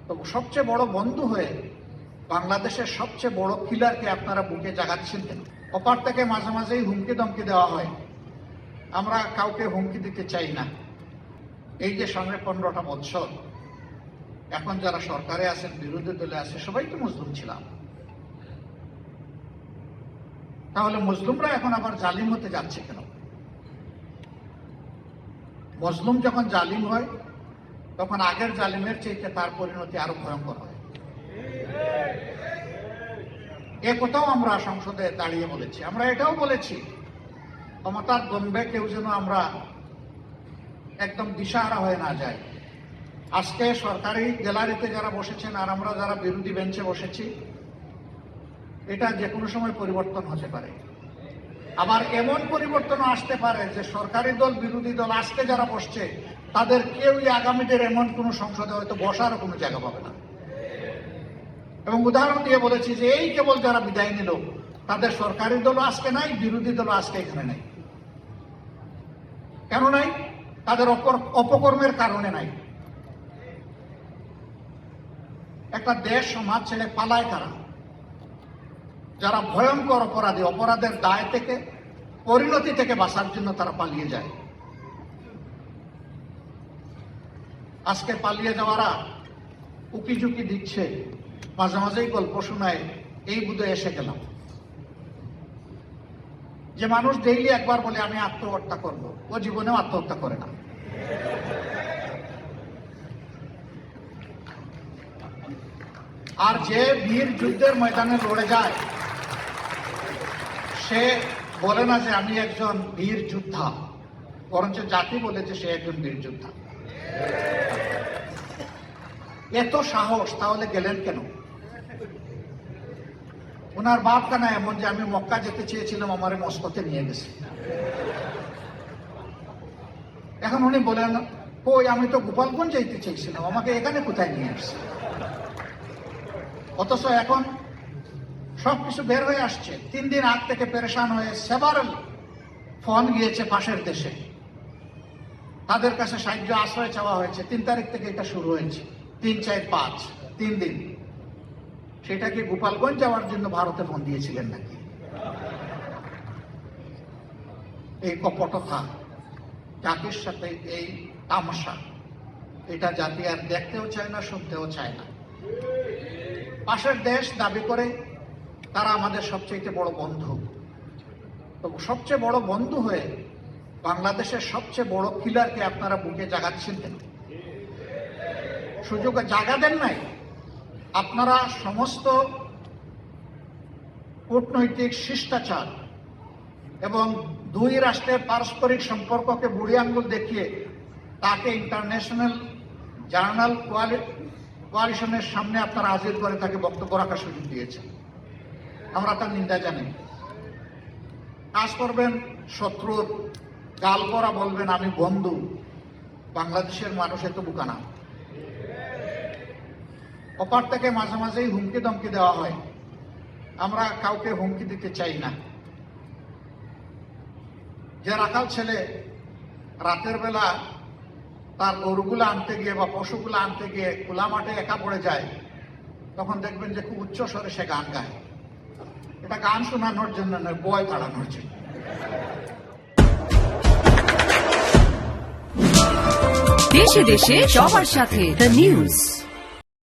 তো সবচেয়ে বড় বন্ধু হয়ে বাংলাদেশের সবচেয়ে বড় কিলারকে আপনারা বুকে জাগাচ্ছেন কেন? অপার থেকে মাঝে মাঝেই হুমকি দমকি দেওয়া হয়। আমরা কাউকে হুমকি দিতে চাই না। এই যে সামনে 15টা বছর এখন যারা সরকারে আছেন, বিরোধী দলে আছে, সবাই তো মজলুম ছিলাম। তাহলে মজলুমরা এখন আবার জালিম হতে যাচ্ছে কেন? মজলুম যখন জালিম হয় তখন আগের জালিমের চাইতে তার পরিণতি আরো ভয়ঙ্কর হয়। এ কথাও আমরা সংসদে দাঁড়িয়ে বলেছি। আমরা এটাও বলেছি, ক্ষমতার দ্বন্দ্বে কেউ যেন আমরা একদম দিশাহারা হয়ে না যায়। আজকে সরকারি গ্যালারিতে যারা বসেছেন আর আমরা যারা বিরোধী বেঞ্চে বসেছি, এটা যে কোনো সময় পরিবর্তন হতে পারে। আবার এমন পরিবর্তনও আসতে পারে যে সরকারি দল বিরোধী দল আজকে যারা বসছে তাদের কেউই আগামীদের এমন কোনো সংসদে হয়তো বসারও কোনো জায়গা পাবে না। এবং উদাহরণ দিয়ে বলেছি যে এই কেবল যারা বিদায় নিল তাদের সরকারি দলও আজকে নাই, বিরোধী দলও আজকে এখানে নাই। কেন নাই? তাদের অপকর্মের কারণে নাই। একটা দেশ সমাজ ছেড়ে পালায় কারা? যারা ভয়ঙ্কর অপরাধী, অপরাধের দায় থেকে, পরিণতি থেকে বাঁচার জন্য তারা পালিয়ে যায়। আজকে পালিয়ে যাওয়ারা উকি ঝুঁকি দিচ্ছে, মাঝে মাঝেই গল্প শোনায়, এই বুধে এসে গেলাম। যে মানুষ ডেইলি একবার বলে আমি আত্মহত্যা করব, ও জীবনেও আত্মহত্যা করে না। আর যে বীর যুদ্ধের ময়দানে লড়ে যায় সে বলে না যে আমি একজন বীর যোদ্ধা, বরঞ্চ জাতি বলে যে সে একজন বীর যোদ্ধা। এত সাহস তাহলে গেলেন কেন? ওনার বাপ কানা এমন যে আমি মক্কা যেতে চেয়েছিলাম, আমারে মস্কতে নিয়ে গেছে। এখন উনি বলেন কই আমি তো গোপালগঞ্জ যেতে চেয়েছিলাম, আমাকে এখানে কোথায় নিয়ে আসছে? অথচ এখন সবকিছু বের হয়ে আসছে। 3 দিন আগ থেকে পেরেশান হয়ে সেভারাল ফোন গিয়েছে পাশের দেশে, তাদের কাছে সাহায্য আশ্রয় চাওয়া হয়েছে। 3 তারিখ থেকে এটা শুরু হয়েছে, 3, 4, 5 3 দিন। সেটা কি গোপালগঞ্জ যাওয়ার জন্য ভারতে ফোন দিয়েছিলেন নাকি? এই কপটতা, জাতির সাথে এই তামাশা, এটা জাতি আর দেখতেও চায় না, শুনতেও চায় না। পাশের দেশ দাবি করে তারা আমাদের সবচেয়ে বড় বন্ধু। তো সবচেয়ে বড় বন্ধু হয়ে বাংলাদেশের সবচেয়ে বড় কিলারকে আপনারা বুকে জাগাচ্ছেন কেন? সুযোগে জাগা দেন নাই। আপনারা সমস্ত কূটনৈতিক শিষ্টাচার এবং 2 রাষ্ট্রের পারস্পরিক সম্পর্ককে বুড়ি আঙ্গুল দেখিয়ে তাকে ইন্টারন্যাশনাল জার্নাল কোয়ালিশনের সামনে আপনারা হাজির করে তাকে বক্তব্য রাখার সুযোগ দিয়েছেন। আমরা তার নিন্দা জানি। কাজ করবেন শত্রুর গাল পরা, বলবেন আমি বন্ধু। বাংলাদেশের মানুষ এত বোকা না। অপার থেকে মাঝে মাঝেই হুমকি দমকি দেওয়া হয়। আমরা কাউকে হুমকি দিতে চাই না। যে রাখাল ছেলে রাতের বেলা তার গরুগুলো আনতে গিয়ে বা পশুগুলো আনতে গিয়ে খোলা মাঠে একা পড়ে যায়, তখন দেখবেন যে খুব উচ্চ স্বরে সে গান গায়। এটা গান শোনানোর জন্য নয়, বয় তাড়ানোর জন্য। দেশে দেশে সবার সাথে দ্য নিউজ।